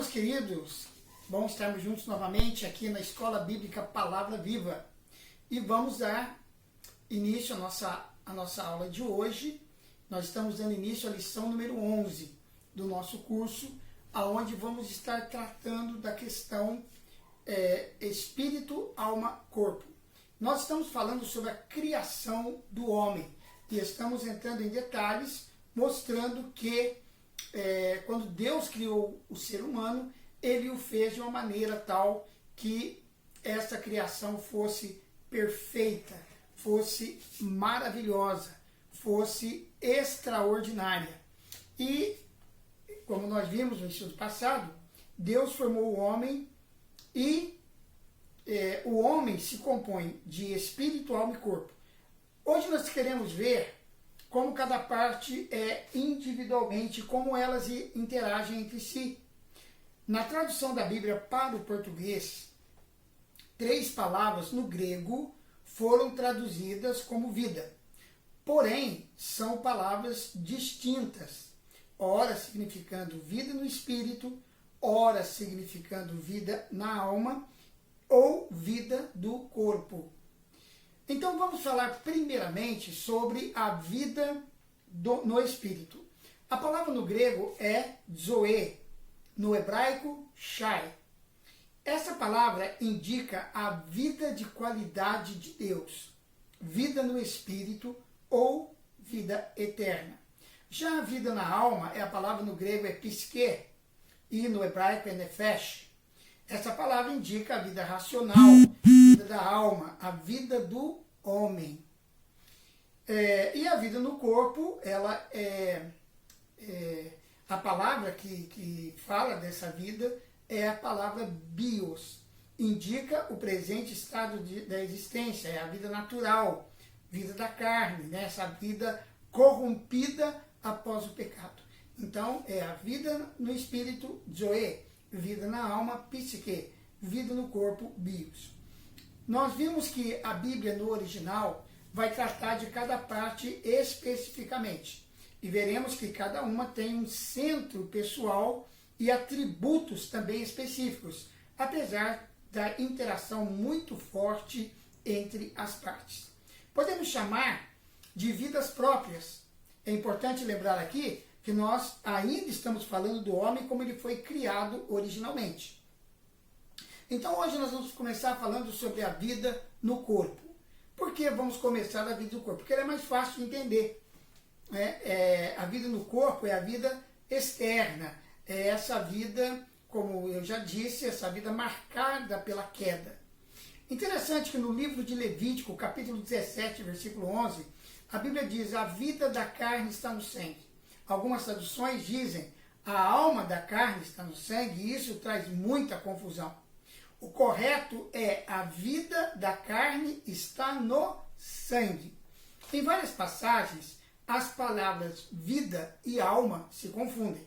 meus queridos, bom estarmos juntos novamente aqui na Escola Bíblica Palavra Viva. E vamos dar início à nossa aula de hoje. Nós estamos dando início à lição número 11 do nosso curso, aonde vamos estar tratando da questão espírito, alma, corpo. Nós estamos falando sobre a criação do homem e estamos entrando em detalhes, mostrando que quando Deus criou o ser humano, ele o fez de uma maneira tal que essa criação fosse perfeita, fosse maravilhosa, fosse extraordinária. E, como nós vimos no estudo passado, Deus formou o homem e o homem se compõe de espírito, alma e corpo. Hoje nós queremos ver como cada parte é individualmente, como elas interagem entre si. Na tradução da Bíblia para o português, 3 palavras no grego foram traduzidas como vida. Porém, são palavras distintas, ora significando vida no espírito, ora significando vida na alma ou vida do corpo. Então vamos falar primeiramente sobre a vida no espírito. A palavra no grego é zoe, no hebraico shai. Essa palavra indica a vida de qualidade de Deus, vida no espírito ou vida eterna. Já a vida na alma, a palavra no grego é psique e no hebraico é nefesh. Essa palavra indica a vida racional, a vida da alma, a vida do homem. E a vida no corpo, ela a palavra que fala dessa vida é a palavra bios. Indica o presente estado da existência, é a vida natural, vida da carne, né? Essa vida corrompida após o pecado. Então, é a vida no espírito, zoe, vida na alma, psique, vida no corpo, bios. Nós vimos que a Bíblia no original vai tratar de cada parte especificamente. E veremos que cada uma tem um centro pessoal e atributos também específicos, apesar da interação muito forte entre as partes. Podemos chamar de vidas próprias. É importante lembrar aqui que nós ainda estamos falando do homem como ele foi criado originalmente. Então hoje nós vamos começar falando sobre a vida no corpo. Por que vamos começar a vida no corpo? Porque ela é mais fácil de entender. A vida no corpo é a vida externa. É essa vida, como eu já disse, essa vida marcada pela queda. Interessante que no livro de Levítico, capítulo 17, versículo 11, a Bíblia diz: a vida da carne está no sangue. Algumas traduções dizem: a alma da carne está no sangue, e isso traz muita confusão. O correto é: a vida da carne está no sangue. Em várias passagens, as palavras vida e alma se confundem.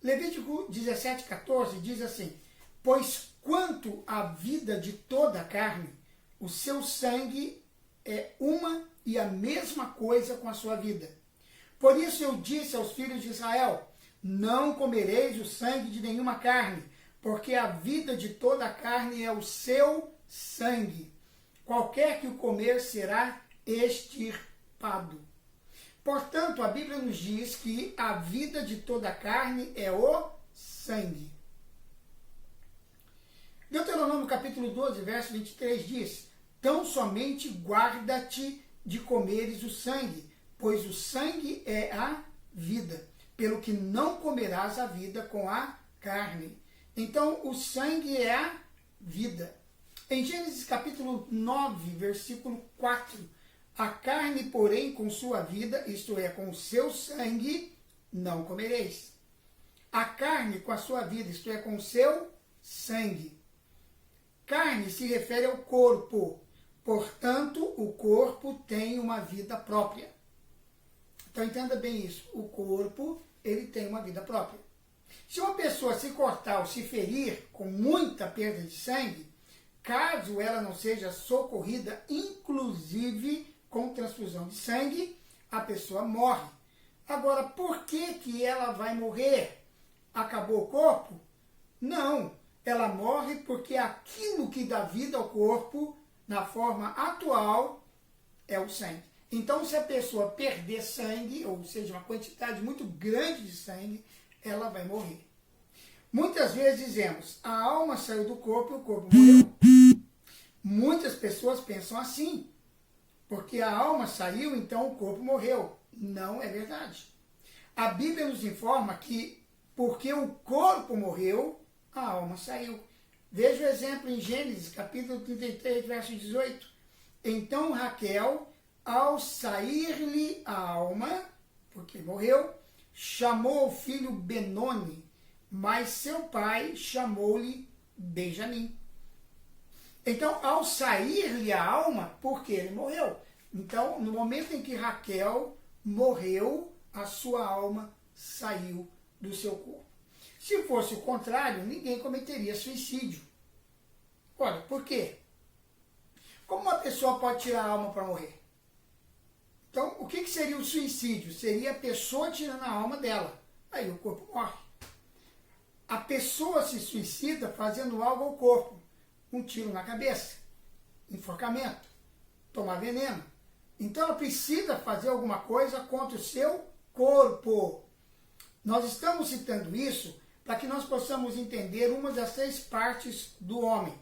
Levítico 17,14 diz assim: pois quanto à vida de toda a carne, o seu sangue é uma e a mesma coisa com a sua vida. Por isso eu disse aos filhos de Israel: não comereis o sangue de nenhuma carne, porque a vida de toda a carne é o seu sangue. Qualquer que o comer será extirpado. Portanto, a Bíblia nos diz que a vida de toda a carne é o sangue. Deuteronômio capítulo 12, verso 23 diz: tão somente guarda-te de comeres o sangue, pois o sangue é a vida, pelo que não comerás a vida com a carne. Então, o sangue é a vida. Em Gênesis capítulo 9, versículo 4, a carne, porém, com sua vida, isto é, com o seu sangue, não comereis. A carne com a sua vida, isto é, com o seu sangue. Carne se refere ao corpo, portanto, o corpo tem uma vida própria. Então, entenda bem isso, o corpo, ele tem uma vida própria. Se uma pessoa se cortar ou se ferir com muita perda de sangue, caso ela não seja socorrida, inclusive com transfusão de sangue, a pessoa morre. Agora, por que ela vai morrer? acabou o corpo? Não, ela morre porque aquilo que dá vida ao corpo, na forma atual, é o sangue. Então, se a pessoa perder sangue, ou seja, uma quantidade muito grande de sangue, ela vai morrer. Muitas vezes dizemos, a alma saiu do corpo e o corpo morreu. Muitas pessoas pensam assim, porque a alma saiu, então o corpo morreu. Não é verdade. A Bíblia nos informa que porque o corpo morreu, a alma saiu. Veja o exemplo em Gênesis, capítulo 33, verso 18. Então Raquel, ao sair-lhe a alma, porque morreu, chamou o filho Benoni, mas seu pai chamou-lhe Benjamim. Então, ao sair-lhe a alma, porque ele morreu. Então, no momento em que Raquel morreu, a sua alma saiu do seu corpo. Se fosse o contrário, ninguém cometeria suicídio. Olha, por quê? Como uma pessoa pode tirar a alma para morrer? Então, o que seria o suicídio? Seria a pessoa tirando a alma dela. Aí o corpo morre. A pessoa se suicida fazendo algo ao corpo. Um tiro na cabeça, enforcamento, tomar veneno. Então ela precisa fazer alguma coisa contra o seu corpo. Nós estamos citando isso para que nós possamos entender uma das 6 partes do homem.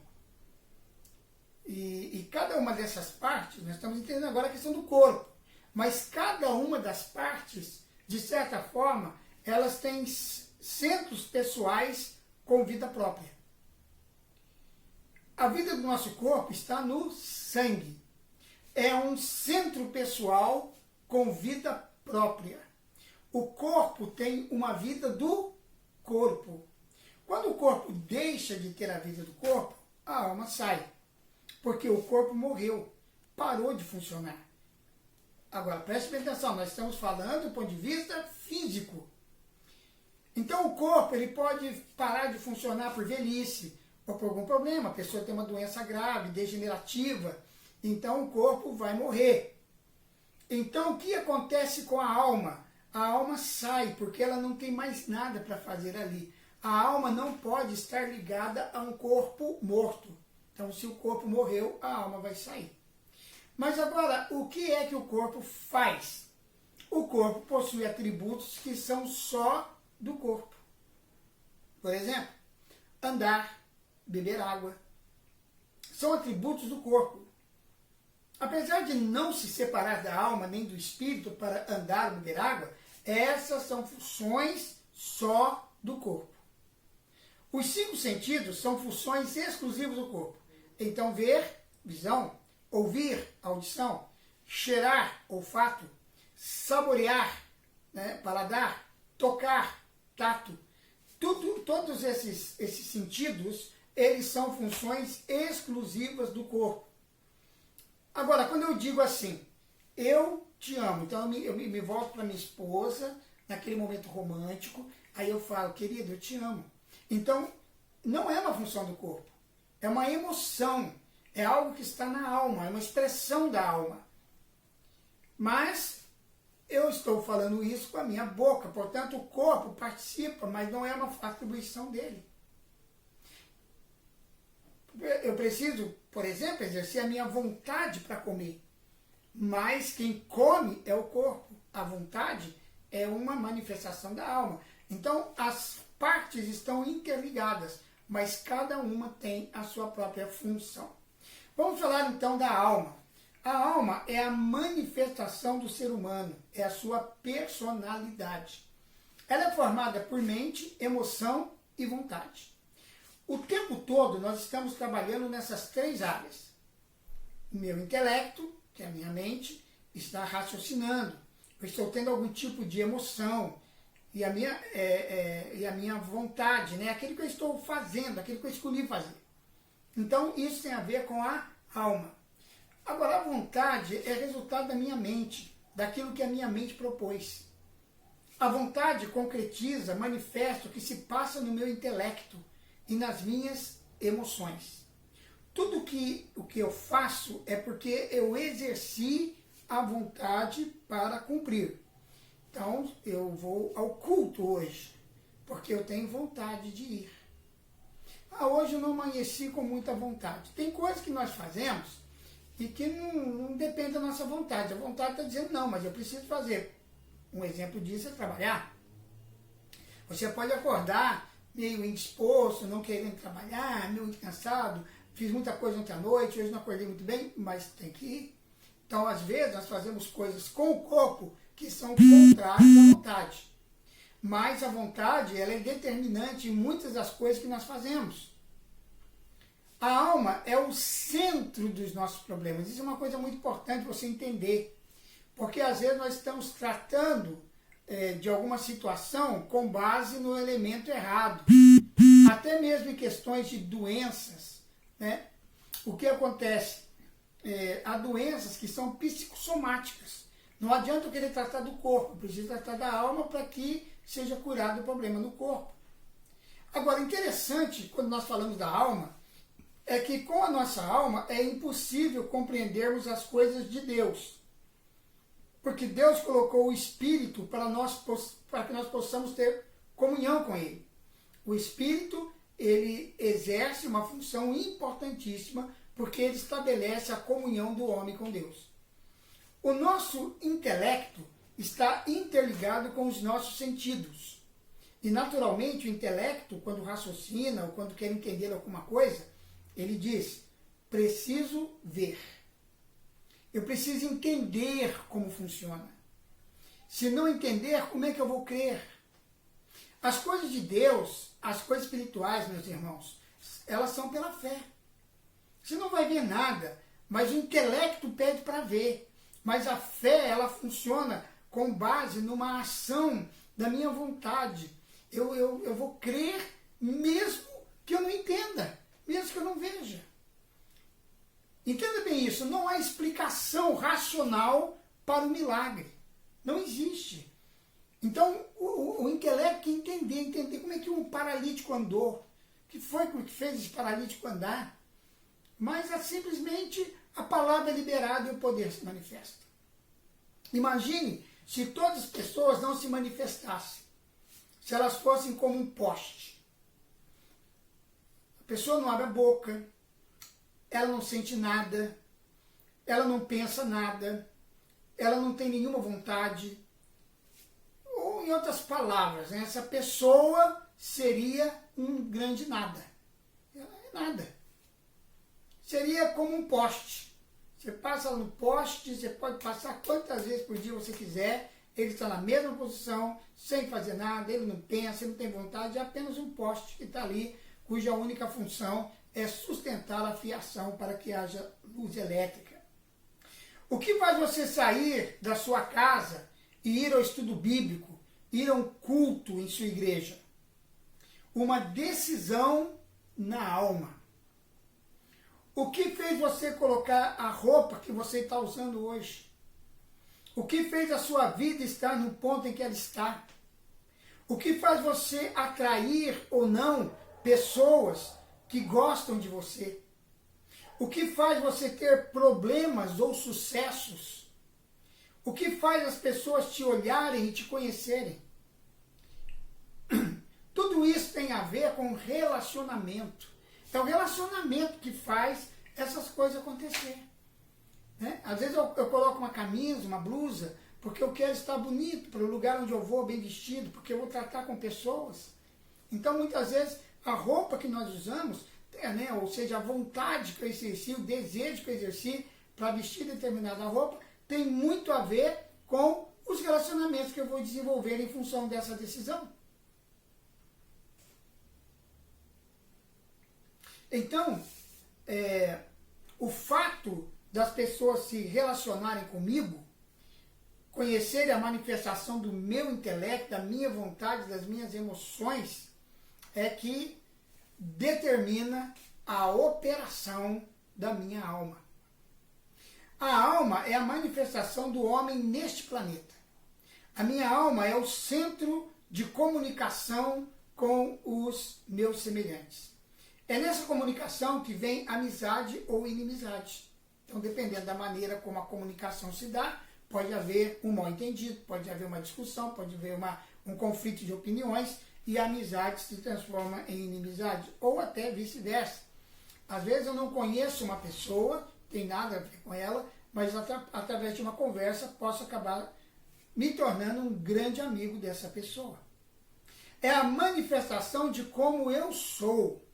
E cada uma dessas partes, nós estamos entendendo agora a questão do corpo, mas cada uma das partes, de certa forma, elas têm centros pessoais com vida própria. A vida do nosso corpo está no sangue. É um centro pessoal com vida própria. O corpo tem uma vida do corpo. Quando o corpo deixa de ter a vida do corpo, a alma sai. Porque o corpo morreu, parou de funcionar. Agora, preste bem atenção, nós estamos falando do ponto de vista físico. Então o corpo ele pode parar de funcionar por velhice, ou por algum problema, a pessoa tem uma doença grave, degenerativa, então o corpo vai morrer. Então o que acontece com a alma? A alma sai, porque ela não tem mais nada para fazer ali. A alma não pode estar ligada a um corpo morto. Então se o corpo morreu, a alma vai sair. Mas agora, o que é que o corpo faz? O corpo possui atributos que são só do corpo. Por exemplo, andar, beber água, são atributos do corpo. Apesar de não se separar da alma nem do espírito para andar ou beber água, essas são funções só do corpo. Os 5 sentidos são funções exclusivas do corpo. Então, ver, visão, ouvir, audição, cheirar, olfato, saborear, paladar, tocar, tato, todos esses sentidos, eles são funções exclusivas do corpo. Agora, quando eu digo assim, eu te amo, então eu me volto para minha esposa, naquele momento romântico, aí eu falo, querido, eu te amo. Então, não é uma função do corpo, é uma emoção, é algo que está na alma, é uma expressão da alma. Mas eu estou falando isso com a minha boca, portanto o corpo participa, mas não é uma atribuição dele. Eu preciso, por exemplo, exercer a minha vontade para comer, mas quem come é o corpo. A vontade é uma manifestação da alma. Então as partes estão interligadas, mas cada uma tem a sua própria função. Vamos falar então da alma. A alma é a manifestação do ser humano, é a sua personalidade. Ela é formada por mente, emoção e vontade. O tempo todo nós estamos trabalhando nessas 3 áreas. O meu intelecto, que é a minha mente, está raciocinando. Eu estou tendo algum tipo de emoção. E a minha vontade, aquilo que eu estou fazendo, aquilo que eu escolhi fazer. Então isso tem a ver com a alma. Agora, a vontade é resultado da minha mente, daquilo que a minha mente propôs. A vontade concretiza, manifesta o que se passa no meu intelecto e nas minhas emoções. Tudo o que eu faço é porque eu exerci a vontade para cumprir. Então, eu vou ao culto hoje. porque eu tenho vontade de ir. Hoje eu não amanheci com muita vontade. Tem coisas que nós fazemos e que não depende da nossa vontade. A vontade está dizendo, não, mas eu preciso fazer. Um exemplo disso é trabalhar. Você pode acordar meio indisposto, não querendo trabalhar, meio cansado, fiz muita coisa ontem à noite, hoje não acordei muito bem, mas tem que ir. Então, às vezes, nós fazemos coisas com o corpo que são contrárias à vontade. Mas a vontade, ela é determinante em muitas das coisas que nós fazemos. A alma é o centro dos nossos problemas. Isso é uma coisa muito importante você entender. Porque, às vezes, nós estamos tratando de alguma situação com base no elemento errado. Até mesmo em questões de doenças, né? O que acontece? Há doenças que são psicossomáticas. Não adianta eu querer tratar do corpo, preciso tratar da alma para que seja curado o problema no corpo. Agora, interessante, quando nós falamos da alma, é que com a nossa alma é impossível compreendermos as coisas de Deus. Porque Deus colocou o Espírito para que nós possamos ter comunhão com Ele. O Espírito, ele exerce uma função importantíssima, porque ele estabelece a comunhão do homem com Deus. O nosso intelecto está interligado com os nossos sentidos. E, naturalmente, o intelecto, quando raciocina ou quando quer entender alguma coisa, ele diz, preciso ver. Eu preciso entender como funciona. Se não entender, como é que eu vou crer? As coisas de Deus, as coisas espirituais, meus irmãos, elas são pela fé. Você não vai ver nada, mas o intelecto pede para ver. Mas a fé, ela funciona com base numa ação da minha vontade. Eu vou crer mesmo que eu não entenda, mesmo que eu não veja. Entenda bem isso, não há explicação racional para o milagre. Não existe. Então, o intelecto quer entender como é que um paralítico andou. O que foi que fez esse paralítico andar? Mas é simplesmente a palavra é liberada e o poder se manifesta. Imagine se todas as pessoas não se manifestassem. Se elas fossem como um poste. A pessoa não abre a boca, ela não sente nada, ela não pensa nada, ela não tem nenhuma vontade. Ou, em outras palavras, né, essa pessoa seria um grande nada. Ela é nada. Seria como um poste. Você passa no poste, você pode passar quantas vezes por dia você quiser, ele está na mesma posição, sem fazer nada, ele não pensa, ele não tem vontade, é apenas um poste que está ali, cuja única função é sustentar a fiação para que haja luz elétrica. O que faz você sair da sua casa e ir ao estudo bíblico, ir a um culto em sua igreja? Uma decisão na alma. O que fez você colocar a roupa que você está usando hoje? O que fez a sua vida estar no ponto em que ela está? O que faz você atrair ou não pessoas que gostam de você? O que faz você ter problemas ou sucessos? O que faz as pessoas te olharem e te conhecerem? Tudo isso tem a ver com relacionamento. É o relacionamento que faz essas coisas acontecer. Né? Às vezes eu coloco uma camisa, uma blusa, porque eu quero estar bonito para o lugar onde eu vou, bem vestido, porque eu vou tratar com pessoas. Então, muitas vezes, a roupa que nós usamos, né, ou seja, a vontade que eu exerci, o desejo que eu exerci para vestir determinada roupa, tem muito a ver com os relacionamentos que eu vou desenvolver em função dessa decisão. Então, o fato das pessoas se relacionarem comigo, conhecerem a manifestação do meu intelecto, da minha vontade, das minhas emoções, é que determina a operação da minha alma. A alma é a manifestação do homem neste planeta. A minha alma é o centro de comunicação com os meus semelhantes. É nessa comunicação que vem amizade ou inimizade. Então, dependendo da maneira como a comunicação se dá, pode haver um mal-entendido, pode haver uma discussão, pode haver um conflito de opiniões. e a amizade se transforma em inimizade, ou até vice-versa. Às vezes eu não conheço uma pessoa, tem nada a ver com ela, mas através de uma conversa posso acabar me tornando um grande amigo dessa pessoa. É a manifestação de como eu sou.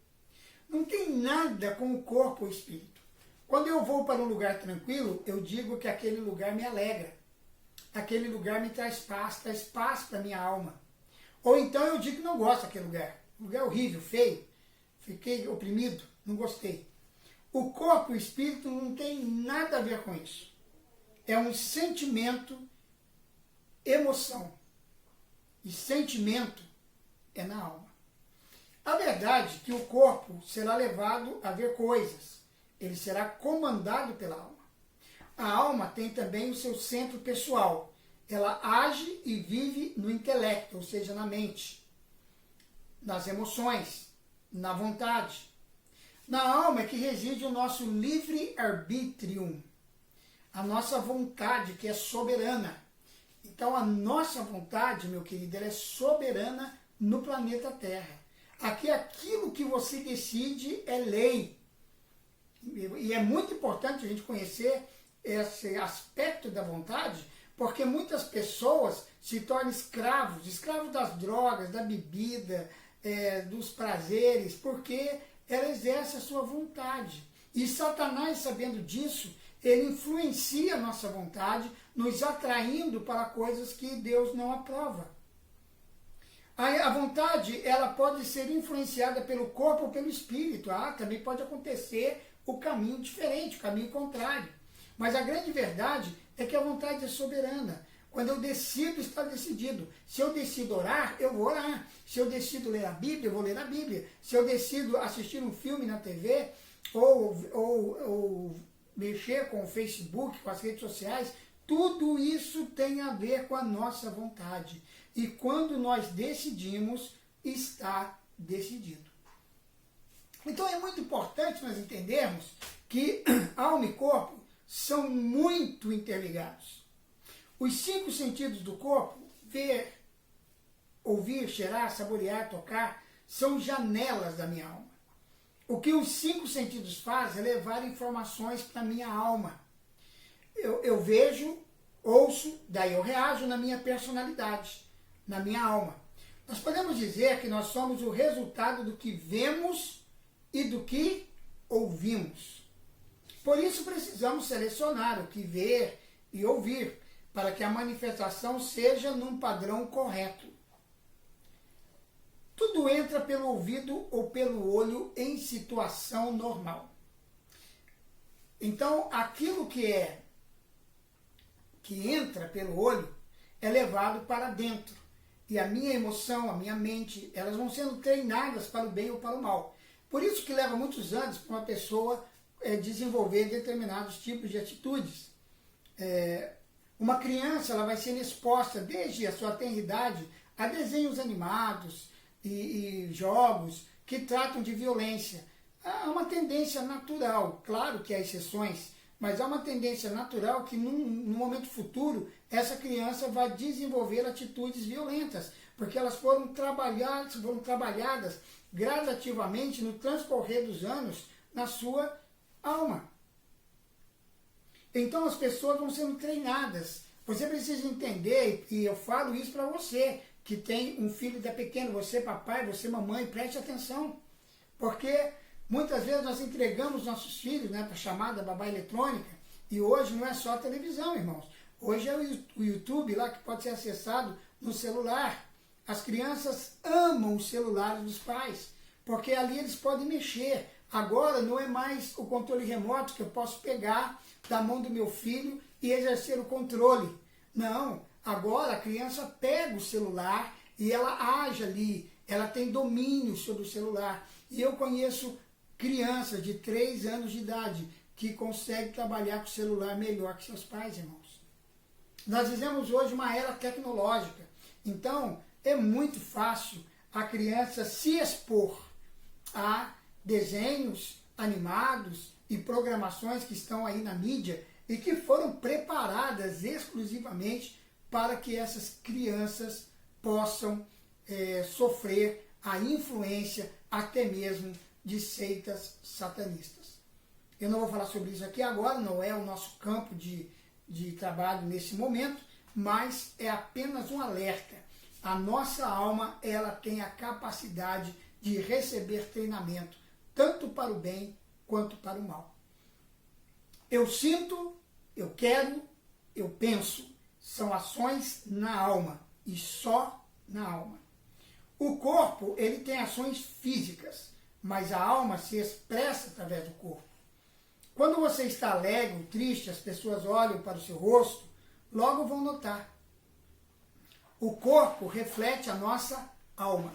Não tem nada com o corpo ou espírito. Quando eu vou para um lugar tranquilo, eu digo que aquele lugar me alegra. Aquele lugar me traz paz para a minha alma. Ou então eu digo que não gosto daquele lugar. Lugar horrível, feio. Fiquei oprimido, não gostei. O corpo e o espírito não tem nada a ver com isso. É um sentimento, emoção. E sentimento é na alma. A verdade é que o corpo será levado a ver coisas. Ele será comandado pela alma. A alma tem também o seu centro pessoal. Ela age e vive no intelecto, ou seja, na mente, nas emoções, na vontade. Na alma é que reside o nosso livre-arbítrio, a nossa vontade que é soberana. Então a nossa vontade, meu querido, ela é soberana no planeta Terra. Aqui aquilo que você decide é lei. E é muito importante a gente conhecer esse aspecto da vontade, porque muitas pessoas se tornam escravos das drogas, da bebida, dos prazeres, porque ela exerce a sua vontade. E Satanás, sabendo disso, ele influencia a nossa vontade, nos atraindo para coisas que Deus não aprova. A vontade, ela pode ser influenciada pelo corpo ou pelo espírito. Também pode acontecer o caminho diferente, o caminho contrário. Mas a grande verdade é que a vontade é soberana. Quando eu decido, está decidido. Se eu decido orar, eu vou orar. Se eu decido ler a Bíblia, eu vou ler a Bíblia. Se eu decido assistir um filme na TV, ou mexer com o Facebook, com as redes sociais, tudo isso tem a ver com a nossa vontade. E quando nós decidimos, está decidido. Então é muito importante nós entendermos que alma e corpo são muito interligados. Os 5 sentidos do corpo, ver, ouvir, cheirar, saborear, tocar, são janelas da minha alma. O que os 5 sentidos fazem é levar informações para a minha alma. Eu vejo, ouço, daí eu reajo na minha personalidade, na minha alma. Nós podemos dizer que nós somos o resultado do que vemos e do que ouvimos. Por isso precisamos selecionar o que ver e ouvir, para que a manifestação seja num padrão correto. Tudo entra pelo ouvido ou pelo olho em situação normal. Então, aquilo que entra pelo olho é levado para dentro. E a minha emoção, a minha mente, elas vão sendo treinadas para o bem ou para o mal. Por isso que leva muitos anos para uma pessoa desenvolver determinados tipos de atitudes. Uma criança ela vai sendo exposta desde a sua tenridade a desenhos animados e jogos que tratam de violência. Há uma tendência natural, claro que há exceções, mas há uma tendência natural que no momento futuro essa criança vai desenvolver atitudes violentas, porque elas foram trabalhadas gradativamente no transcorrer dos anos na sua alma. Então as pessoas vão sendo treinadas. Você precisa entender, e eu falo isso para você, que tem um filho da pequeno, você papai, você mamãe, preste atenção. Porque muitas vezes nós entregamos nossos filhos para a chamada babá eletrônica, e hoje não é só a televisão, irmãos. Hoje é o YouTube lá que pode ser acessado no celular. As crianças amam os celulares dos pais, porque ali eles podem mexer. Agora não é mais o controle remoto que eu posso pegar da mão do meu filho e exercer o controle. Não, agora a criança pega o celular e ela age ali, ela tem domínio sobre o celular. E eu conheço crianças de 3 anos de idade que conseguem trabalhar com o celular melhor que seus pais, irmãos. Nós vivemos hoje uma era tecnológica, então é muito fácil a criança se expor a desenhos animados e programações que estão aí na mídia e que foram preparadas exclusivamente para que essas crianças possam sofrer a influência até mesmo de seitas satanistas. Eu não vou falar sobre isso aqui agora, não é o nosso campo de trabalho nesse momento, mas é apenas um alerta. A nossa alma, ela tem a capacidade de receber treinamento, tanto para o bem quanto para o mal. Eu sinto, eu quero, eu penso. São ações na alma e só na alma. O corpo, ele tem ações físicas, mas a alma se expressa através do corpo. Quando você está alegre, triste, as pessoas olham para o seu rosto, logo vão notar. O corpo reflete a nossa alma.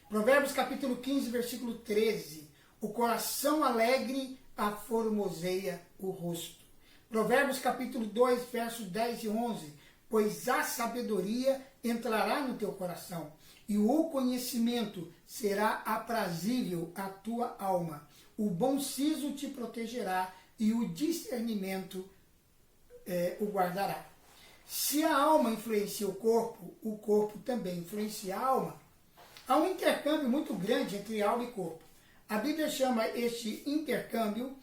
Provérbios capítulo 15, versículo 13. O coração alegre aformoseia o rosto. Provérbios capítulo 2, versos 10 e 11. Pois a sabedoria entrará no teu coração, e o conhecimento será aprazível à tua alma. O bom siso te protegerá, e o discernimento o guardará. Se a alma influencia o corpo também influencia a alma. Há um intercâmbio muito grande entre alma e corpo. A Bíblia chama este intercâmbio,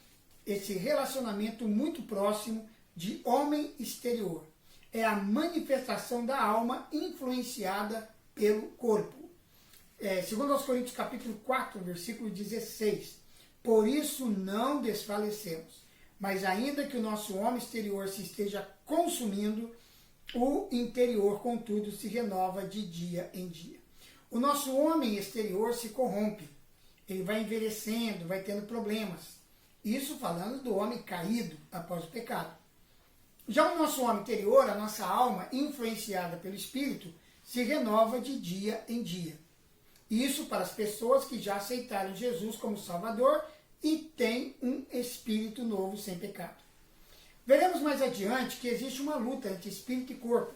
esse relacionamento muito próximo, de homem exterior. É a manifestação da alma influenciada pelo corpo. Segundo aos Coríntios capítulo 4, versículo 16. Por isso não desfalecemos, mas ainda que o nosso homem exterior se esteja consumindo, o interior, contudo, se renova de dia em dia. O nosso homem exterior se corrompe, ele vai envelhecendo, vai tendo problemas. Isso falando do homem caído após o pecado. Já o nosso homem interior, a nossa alma, influenciada pelo Espírito, se renova de dia em dia. Isso para as pessoas que já aceitaram Jesus como Salvador e têm um espírito novo sem pecado. Veremos mais adiante que existe uma luta entre espírito e corpo,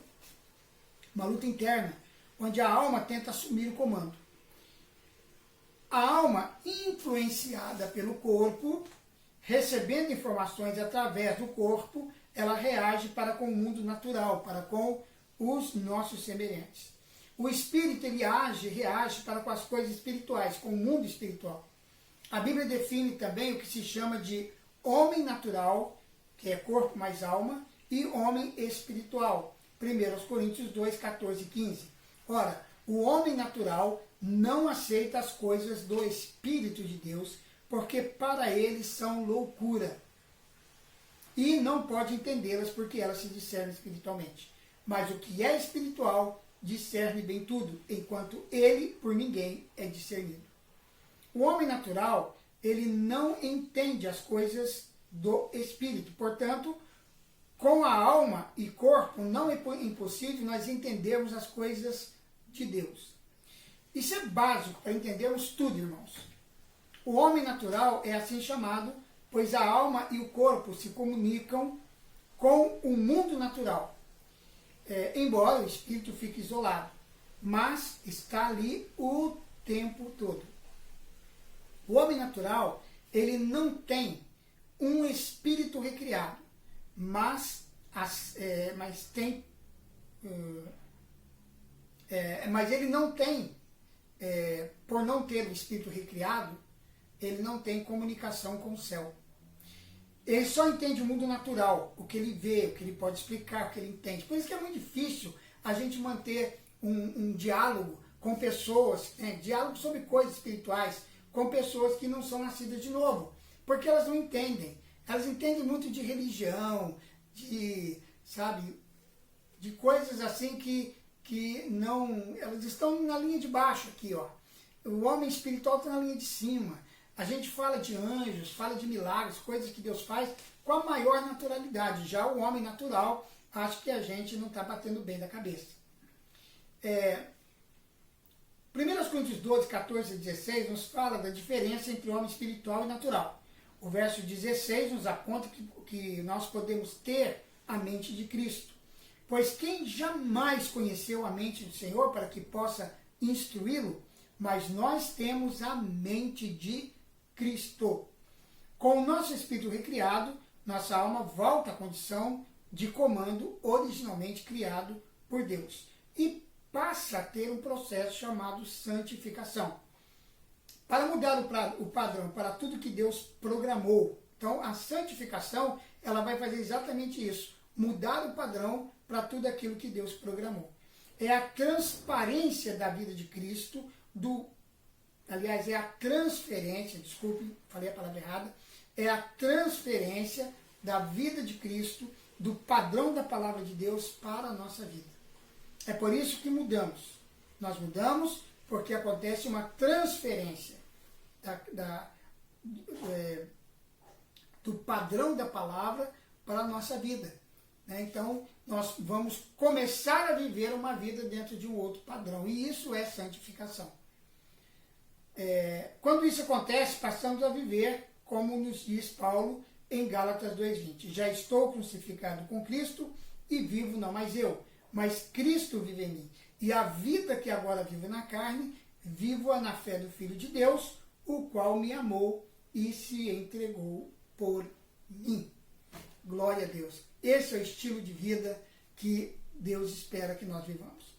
uma luta interna, onde a alma tenta assumir o comando. A alma, influenciada pelo corpo, recebendo informações através do corpo, ela reage para com o mundo natural, para com os nossos semelhantes. O espírito, ele reage para com as coisas espirituais, com o mundo espiritual. A Bíblia define também o que se chama de homem natural, que é corpo mais alma, e homem espiritual. 1 Coríntios 2, 14 e 15. Ora, o homem natural não aceita as coisas do Espírito de Deus, porque para ele são loucura. E não pode entendê-las porque elas se discernem espiritualmente. Mas o que é espiritual discerne bem tudo, enquanto ele por ninguém é discernido. O homem natural, ele não entende as coisas do Espírito. Portanto, com a alma e corpo, não é impossível nós entendermos as coisas de Deus. Isso é básico para entendermos tudo, irmãos. O homem natural é assim chamado, pois a alma e o corpo se comunicam com o mundo natural. Embora o espírito fique isolado, mas está ali o tempo todo. O homem natural, ele não tem um espírito recriado, mas ele não tem, por não ter o espírito recriado, ele não tem comunicação com o céu. Ele só entende o mundo natural, o que ele vê, o que ele pode explicar, o que ele entende. Por isso que é muito difícil a gente manter um diálogo com pessoas, diálogo sobre coisas espirituais, com pessoas que não são nascidas de novo, porque elas não entendem. Elas entendem muito de religião, de coisas assim que não... Elas estão na linha de baixo aqui, ó. O homem espiritual está na linha de cima. A gente fala de anjos, fala de milagres, coisas que Deus faz com a maior naturalidade. Já o homem natural, acho que a gente não está batendo bem da cabeça. 1 Coríntios 12, 14 e 16 nos fala da diferença entre homem espiritual e natural. O verso 16 nos aponta que nós podemos ter a mente de Cristo. Pois quem jamais conheceu a mente do Senhor para que possa instruí-lo, mas nós temos a mente de Cristo. Com o nosso espírito recriado, nossa alma volta à condição de comando originalmente criado por Deus. E passa a ter um processo chamado santificação. Para mudar o padrão para tudo que Deus programou. Então, a santificação, ela vai fazer exatamente isso. Mudar o padrão para tudo aquilo que Deus programou. É a transparência da vida de Cristo, aliás, é a transferência, desculpe, falei a palavra errada, é a transferência da vida de Cristo, do padrão da palavra de Deus para a nossa vida. É por isso que mudamos. Nós mudamos porque acontece uma transferência do padrão da palavra para a nossa vida. Então, nós vamos começar a viver uma vida dentro de um outro padrão. E isso é santificação. Quando isso acontece, passamos a viver, como nos diz Paulo em Gálatas 2,20. Já estou crucificado com Cristo e vivo não mais eu, mas Cristo vive em mim. E a vida que agora vivo na carne, vivo-a na fé do Filho de Deus, o qual me amou e se entregou por mim. Glória a Deus. Esse é o estilo de vida que Deus espera que nós vivamos.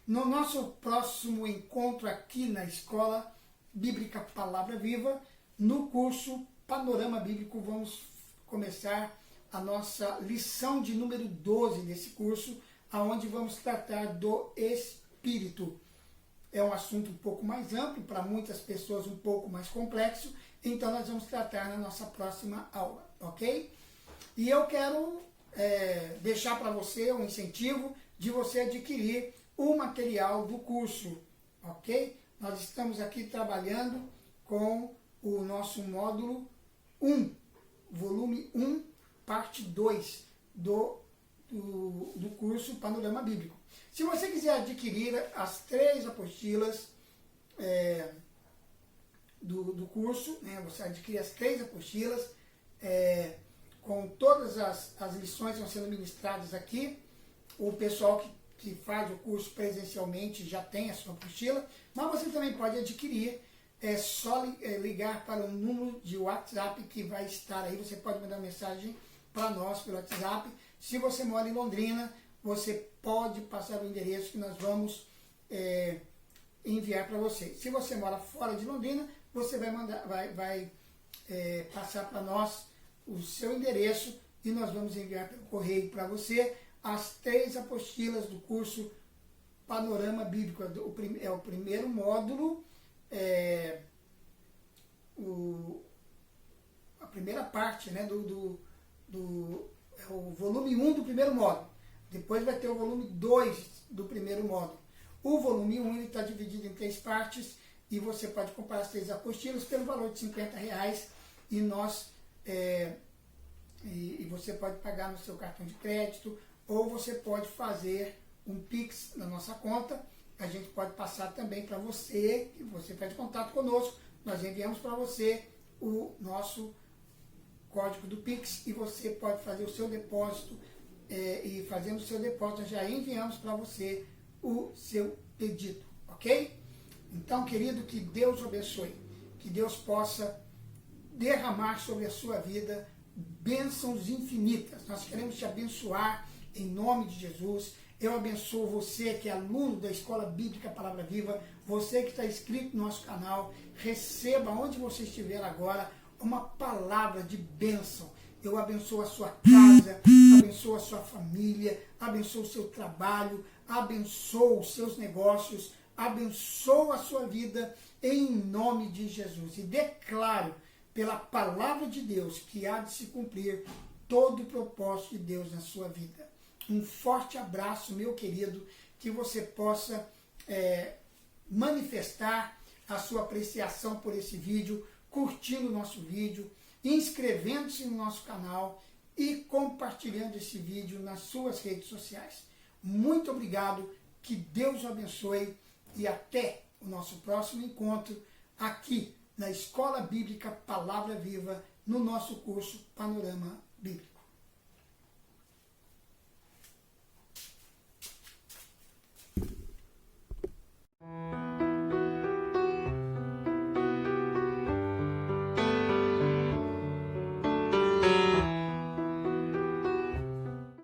No nosso próximo encontro aqui na Escola Bíblica Palavra Viva, no curso Panorama Bíblico, vamos começar a nossa lição de número 12 desse curso, onde vamos tratar do Espírito. É um assunto um pouco mais amplo, para muitas pessoas um pouco mais complexo, então nós vamos tratar na nossa próxima aula, ok? E eu quero deixar para você um incentivo de você adquirir o material do curso, ok? Nós estamos aqui trabalhando com o nosso módulo 1, volume 1, parte 2 do curso Panorama Bíblico. Se você quiser adquirir as 3 apostilas do curso, você adquire as 3 apostilas, com todas as lições que estão sendo ministradas aqui. O pessoal que faz o curso presencialmente já tem a sua apostila, mas você também pode adquirir, é só ligar para o número de WhatsApp que vai estar aí. Você pode mandar mensagem para nós pelo WhatsApp. Se você mora em Londrina, você pode passar o endereço que nós vamos enviar para você. Se você mora fora de Londrina, você vai passar para nós o seu endereço e nós vamos enviar pelo correio para você as 3 apostilas do curso Panorama Bíblico. É o primeiro módulo, a primeira parte, o volume 1 do primeiro módulo. Depois vai ter o volume 2 do primeiro módulo. O volume 1 está dividido em 3 partes e você pode comprar as 3 apostilas pelo valor de R$50 e e você pode pagar no seu cartão de crédito ou você pode fazer um Pix na nossa conta. A gente pode passar também para você, que você faz contato conosco, nós enviamos para você o nosso código do Pix e você pode fazer o seu depósito e fazendo o seu depósito já enviamos para você o seu pedido, ok? Então, querido, que Deus abençoe, que Deus possa derramar sobre a sua vida bênçãos infinitas. Nós queremos te abençoar em nome de Jesus. Eu abençoo você que é aluno da Escola Bíblica Palavra Viva, você que está inscrito no nosso canal, receba onde você estiver agora uma palavra de bênção. Eu abençoo a sua casa, abençoo a sua família, abençoo o seu trabalho, abençoo os seus negócios, abençoo a sua vida em nome de Jesus. E declaro pela palavra de Deus que há de se cumprir todo o propósito de Deus na sua vida. Um forte abraço, meu querido, que você possa manifestar a sua apreciação por esse vídeo, curtindo o nosso vídeo, inscrevendo-se no nosso canal e compartilhando esse vídeo nas suas redes sociais. Muito obrigado, que Deus o abençoe e até o nosso próximo encontro aqui na Escola Bíblica Palavra Viva, no nosso curso Panorama Bíblico.